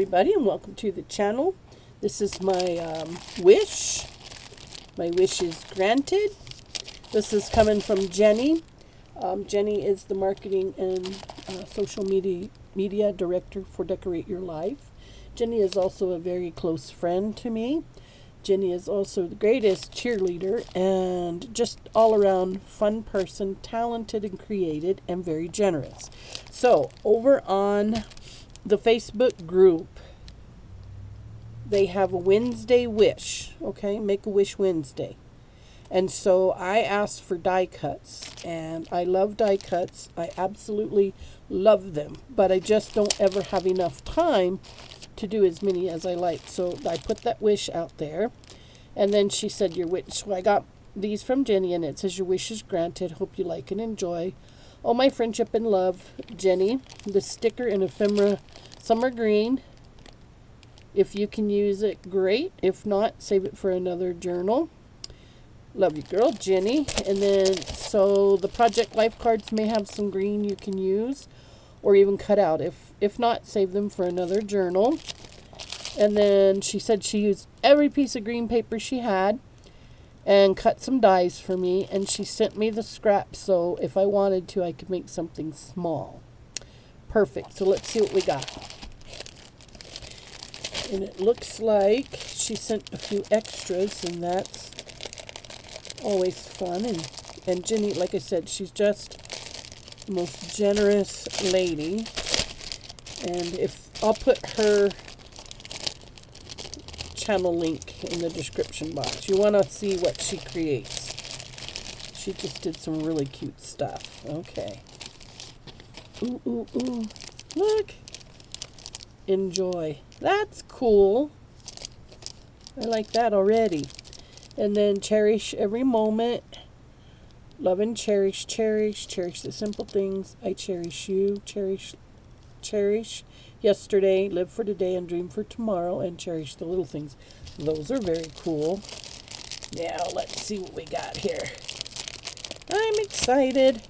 everybody, and welcome to the channel. This is my wish. My wish is granted. This is coming from Jennie. Jennie is the marketing and social media director for Decorate Your Life. Jennie is also a very close friend to me. Jennie is also the greatest cheerleader and just all around fun person, talented and creative and very generous. So over on the Facebook group, they have a Wednesday wish, okay? Make a Wish Wednesday. And so I asked for die cuts, and I love die cuts. I absolutely love them, but I just don't ever have enough time to do as many as I like. So I put that wish out there, and then she said, your wish. So I got these from Jennie, and it says, your wish is granted. Hope you like and enjoy. Oh, my friendship and love, Jennie. The sticker in ephemera summer green. If you can use it, great. If not, save it for another journal. Love you, girl, Jennie. And then, so the project life cards may have some green you can use or even cut out. If not, save them for another journal. And then she said she used every piece of green paper she had and cut some dies for me. And she sent me the scraps, so if I wanted to, I could make something small. Perfect. So let's see what we got. And it looks like she sent a few extras, and that's always fun. And Jennie, like I said, she's just the most generous lady. And if I'll put her channel link in the description box. You want to see what she creates. She just did some really cute stuff. Okay. Ooh, ooh, ooh. Look. Enjoy. That's cool. I like that already. And then cherish every moment. Love and cherish the simple things. I cherish you. Cherish yesterday. Live for today and dream for tomorrow. And cherish the little things. Those are very cool. Now let's see what we got here. I'm excited.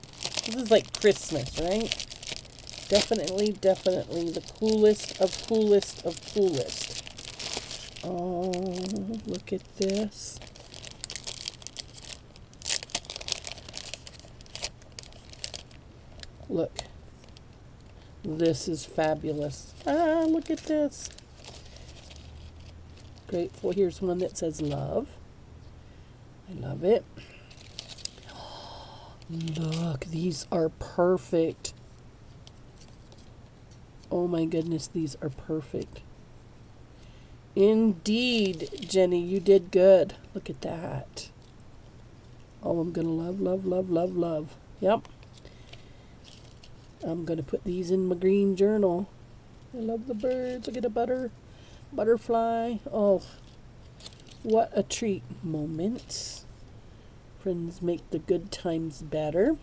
This is like Christmas, right? Definitely the coolest of coolest. Oh, look at this. Look. This is fabulous. Ah, look at this. Grateful. Here's one that says love. I love it. Look, these are perfect. Oh my goodness, these are perfect. Indeed, Jennie, you did good. Look at that. Oh, I'm going to love. Yep. I'm going to put these in my green journal. I love the birds. Look at the butterfly. Oh, what a treat. Moments. Friends make the good times better.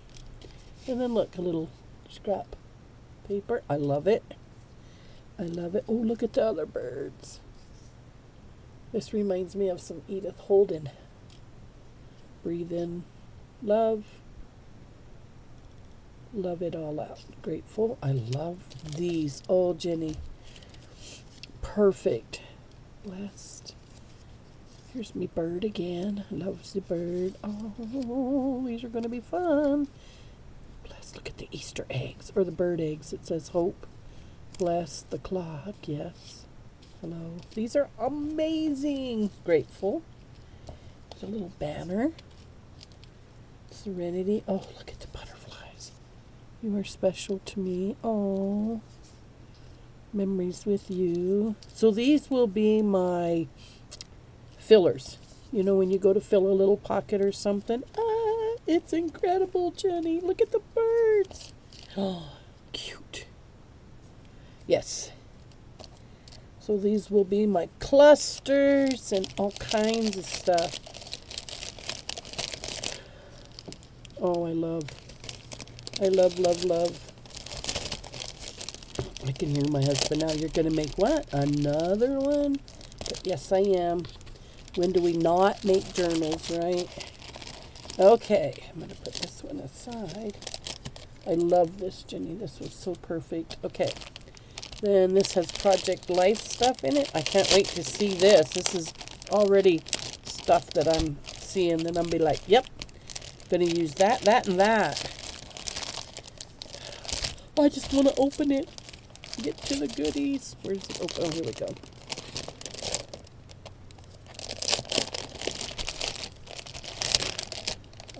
And then look, a little scrap paper. I love it. Oh, look at the other birds. This reminds me of some Edith Holden. Breathe in love. Love it all out. Grateful. I love these. Oh, Jennie. Perfect. Blessed. Here's me bird again. Loves the bird. Oh, these are going to be fun. Blessed. Look at the Easter eggs, or the bird eggs. It says hope. Bless the clock. Yes. Hello. These are amazing. Grateful. There's a little banner. Serenity. Oh, look at the butterflies. You are special to me. Oh. Memories with you. So these will be my fillers. You know, when you go to fill a little pocket or something. Ah, it's incredible, Jennie. Look at the birds. Oh, cute. Yes. So these will be my clusters and all kinds of stuff. Oh, I love. I can hear my husband now. You're going to make what? Another one? But yes, I am. When do we not make journals, right? Okay, I'm going to put this one aside. I love this, Jennie. This was so perfect. Okay. Then this has Project Life stuff in it. I can't wait to see this. This is already stuff that I'm seeing. Then I'll be like, yep, gonna use that, that, and that. I just want to open it. Get to the goodies. Where's it open? Oh, here we go.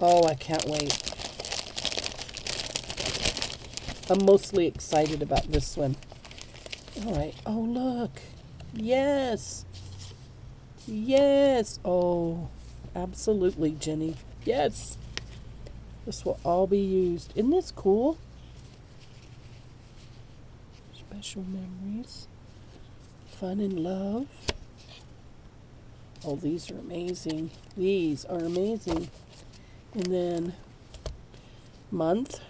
Oh, I can't wait. I'm mostly excited about this one. All right. Oh, look. Yes. Yes. Oh, absolutely, Jenny. Yes. This will all be used. Isn't this cool? Special memories. Fun and love. Oh, these are amazing. These are amazing. And then month.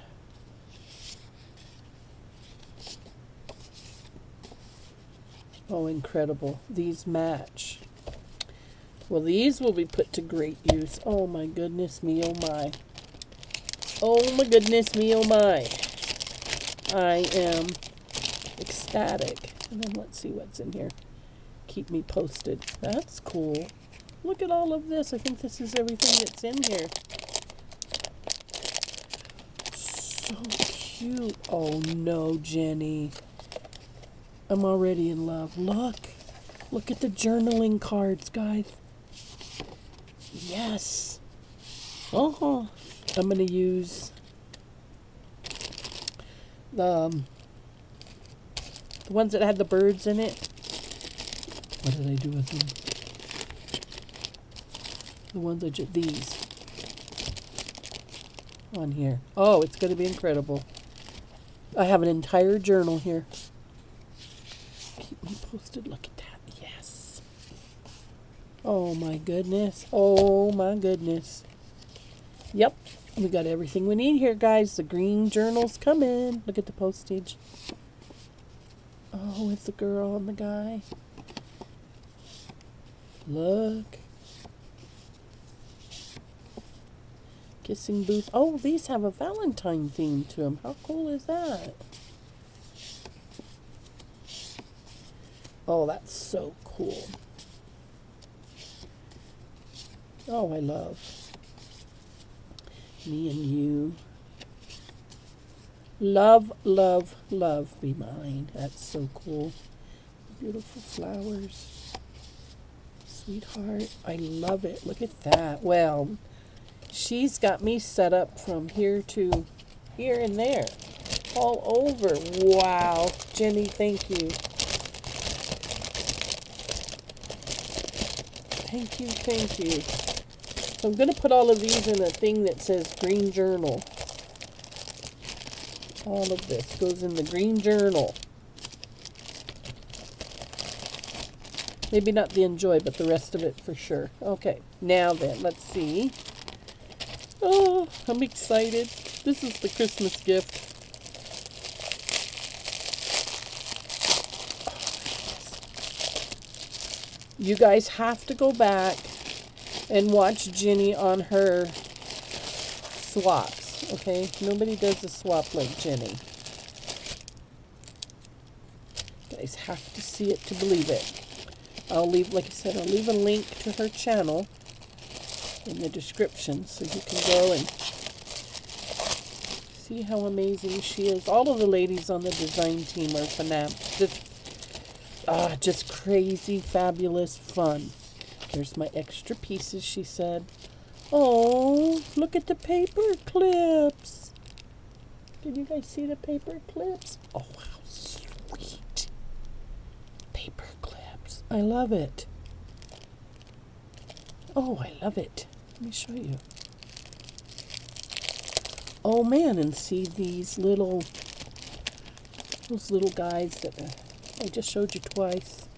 Oh, incredible. These match. Well, these will be put to great use. Oh, my goodness me, oh, my. Oh, my goodness me, oh, my. I am ecstatic. And then let's see what's in here. Keep me posted. That's cool. Look at all of this. I think this is everything that's in here. So cute. Oh, no, Jenny. I'm already in love. Look. Look at the journaling cards, guys. Yes. Oh, I'm going to use the ones that had the birds in it. What did I do with them? The ones that these on here. Oh, it's going to be incredible. I have an entire journal here. Keep me posted. Look at that. Yes. Oh my goodness. Oh my goodness. Yep. We got everything we need here, guys. The green journal's coming. Look at the postage. Oh, with the girl and the guy. Look. Kissing booth. Oh, these have a Valentine theme to them. How cool is that? Oh, that's so cool. Oh, I love me and you. Love, love, love be mine. That's so cool. Beautiful flowers. Sweetheart. I love it. Look at that. Well, she's got me set up from here to here and there. All over. Wow. Jenny, thank you. Thank you, thank you. So I'm going to put all of these in a thing that says green journal. All of this goes in the green journal. Maybe not the enjoy, but the rest of it for sure. Okay, now then, let's see. Oh, I'm excited. This is the Christmas gift. You guys have to go back and watch Jenny on her swaps, okay? Nobody does a swap like Jenny. You guys have to see it to believe it. I'll leave, like I said, I'll leave a link to her channel in the description so you can go and see how amazing she is. All of the ladies on the design team are phenomenal. Just crazy, fabulous fun. Here's my extra pieces, she said. Oh, look at the paper clips. Can you guys see the paper clips? Oh, how sweet. Paper clips. I love it. Oh, I love it. Let me show you. Oh, man, and see these those little guys that I just showed you twice.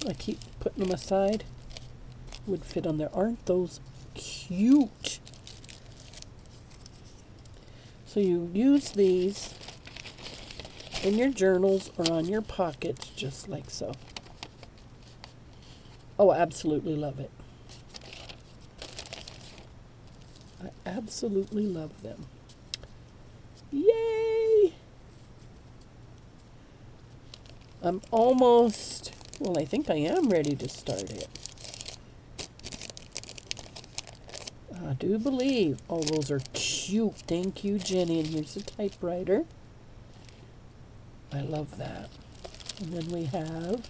I keep putting them aside. Would fit on there. Aren't those cute? So you use these in your journals or on your pockets, just like so. Oh, I absolutely love it. I absolutely love them. Yay! I'm almost, well, I think I am ready to start it. I do believe. Oh, those are cute. Thank you, Jenny. And here's the typewriter. I love that. And then we have,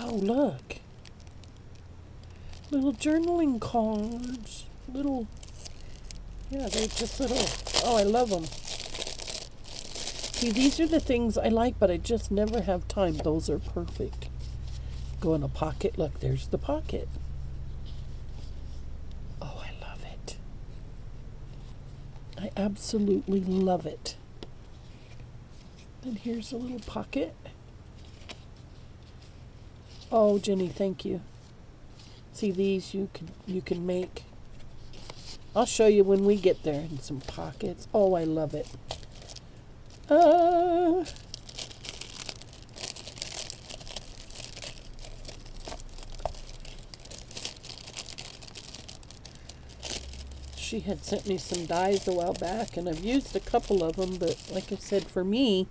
oh, look. Little journaling cards. Little, yeah, they're just little, oh, I love them. See, these are the things I like, but I just never have time. Those are perfect. Go in a pocket. Look, there's the pocket. Oh, I love it. I absolutely love it. And here's a little pocket. Oh, Jenny, thank you. See, these you can make. I'll show you when we get there. And some pockets. Oh, I love it. She had sent me some dies a while back, and I've used a couple of them, but like I said, for me,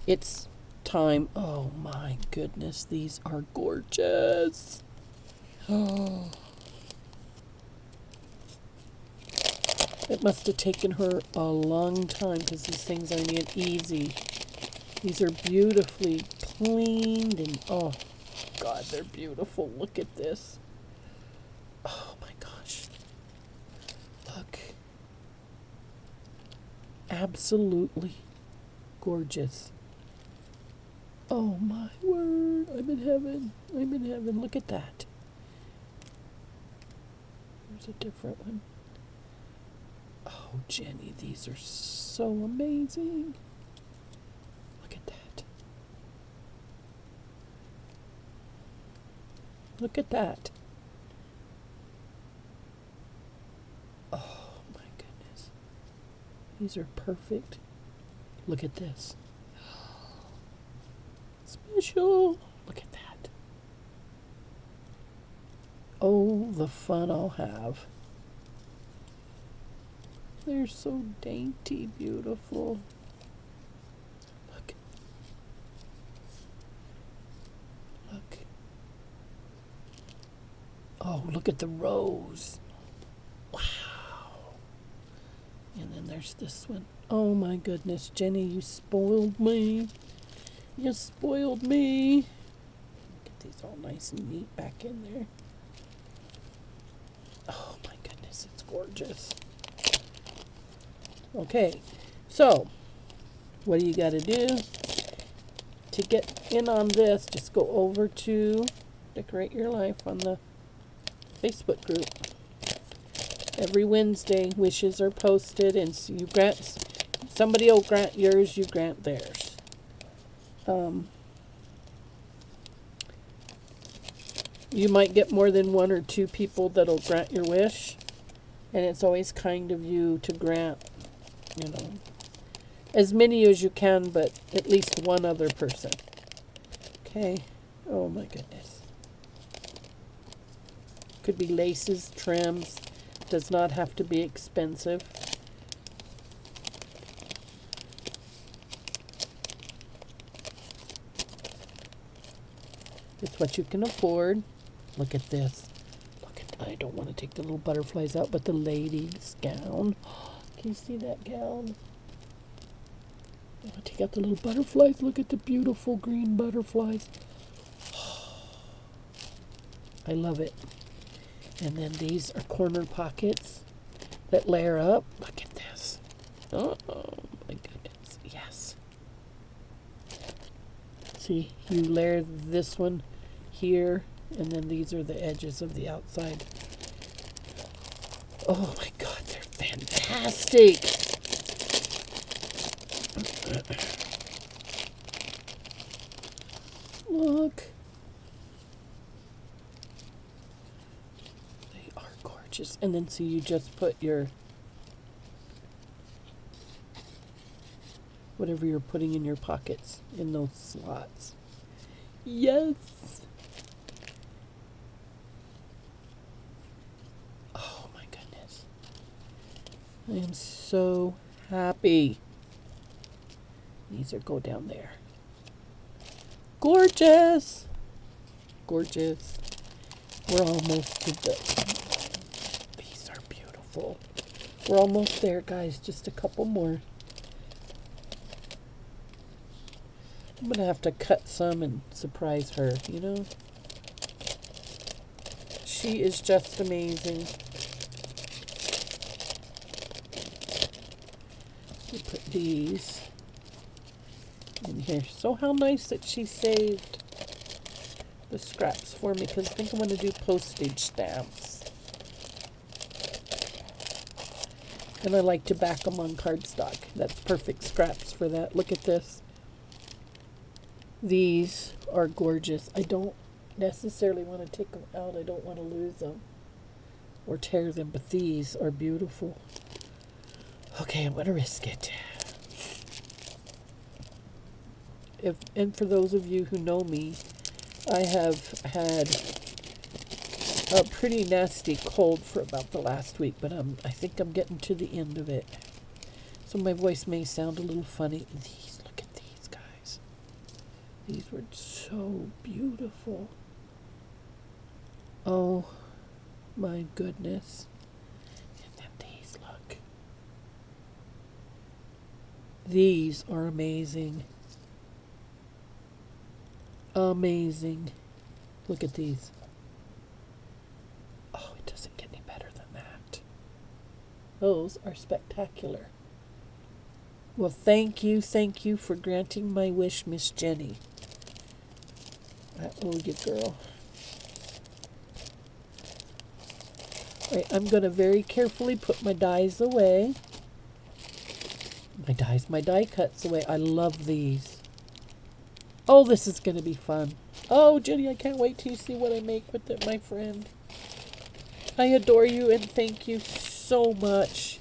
it's time. Oh my goodness, these are gorgeous. Oh. It must have taken her a long time because these things aren't easy. These are beautifully cleaned and oh God, they're beautiful. Look at this. Oh my gosh. Look. Absolutely gorgeous. Oh my word. I'm in heaven. I'm in heaven. Look at that. There's a different one. Oh, Jenny, these are so amazing. Look at that. Look at that. Oh, my goodness. These are perfect. Look at this. Special. Look at that. Oh, the fun I'll have. They're so dainty, beautiful. Look. Look. Oh, look at the rose. Wow. And then there's this one. Oh my goodness, Jenny, you spoiled me. You spoiled me. Get these all nice and neat back in there. Oh my goodness, it's gorgeous. Okay, so what do you got to do to get in on this? Just go over to Decorate Your Life on the Facebook group. Every Wednesday, wishes are posted, and so you grant, somebody will grant yours, you grant theirs. You might get more than one or two people that'll grant your wish, and it's always kind of you to grant, you know, as many as you can, but at least one other person. Okay. Oh my goodness. Could be laces, trims. Does not have to be expensive. It's what you can afford. Look at this. Look at, I don't want to take the little butterflies out, but the lady's gown. Can you see that gown? I'll take out the little butterflies. Look at the beautiful green butterflies. I love it. And then these are corner pockets that layer up. Look at this. Oh my goodness. Yes. See, you layer this one here, and then these are the edges of the outside. Oh my God, they're fantastic. Look. They are gorgeous. And then so you just put your, whatever you're putting in your pockets in those slots. Yes. Oh my goodness. I am so happy. These are go down there. Gorgeous. Gorgeous. We're almost to the... These are beautiful. We're almost there, guys. Just a couple more. I'm going to have to cut some and surprise her, you know? She is just amazing. We put these in here. So how nice that she saved the scraps for me, because I think I'm going to do postage stamps. And I like to back them on cardstock. That's perfect scraps for that. Look at this. These are gorgeous. I don't necessarily want to take them out. I don't want to lose them or tear them, but these are beautiful. Okay, I'm going to risk it. And for those of you who know me, I have had a pretty nasty cold for about the last week, but I think I'm getting to the end of it. So my voice may sound a little funny. Look at these guys. These were so beautiful. Oh my goodness. And then these, look. These are amazing. Amazing. Look at these. Oh, it doesn't get any better than that. Those are spectacular. Well, thank you for granting my wish, Miss Jennie. I owe you, girl. All right, I'm going to very carefully put my dies away. My die cuts away. I love these. Oh, this is going to be fun. Oh, Jennie, I can't wait till you see what I make with it, my friend. I adore you and thank you so much.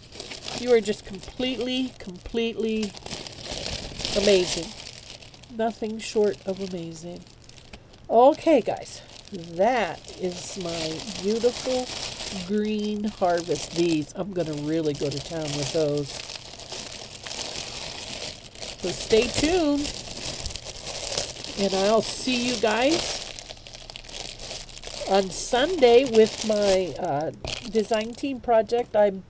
You are just completely amazing. Nothing short of amazing. Okay, guys. That is my beautiful green harvest. These, I'm going to really go to town with those. So stay tuned. And I'll see you guys on Sunday with my design team project. I'm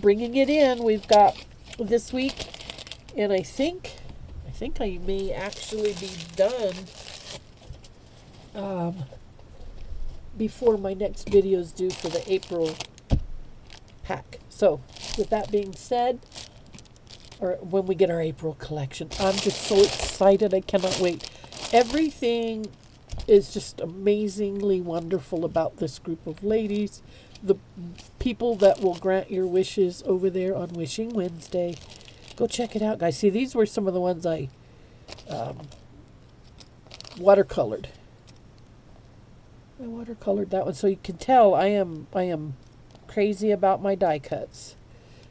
bringing it in. We've got this week, and I think I may actually be done before my next video is due for the April pack. So with that being said, or when we get our April collection, I'm just so excited. I cannot wait. Everything is just amazingly wonderful about this group of ladies. The people that will grant your wishes over there on Wishing Wednesday. Go check it out, guys. See, these were some of the ones I watercolored. I watercolored that one, so you can tell I am crazy about my die cuts.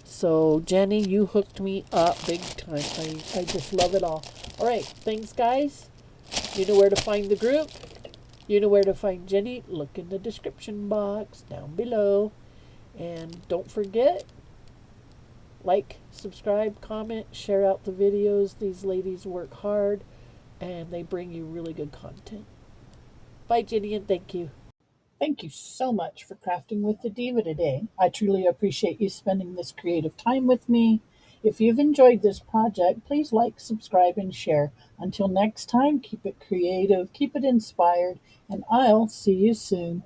So, Jennie, you hooked me up big time. I just love it all. All right, thanks, guys. You know where to find the group. You know where to find Jennie. Look in the description box down below. And don't forget, like, subscribe, comment, share out the videos. These ladies work hard, and they bring you really good content. Bye, Jennie, and thank you. Thank you so much for crafting with the Diva today. I truly appreciate you spending this creative time with me. If you've enjoyed this project, please like, subscribe, and share. Until next time, keep it creative, keep it inspired, and I'll see you soon.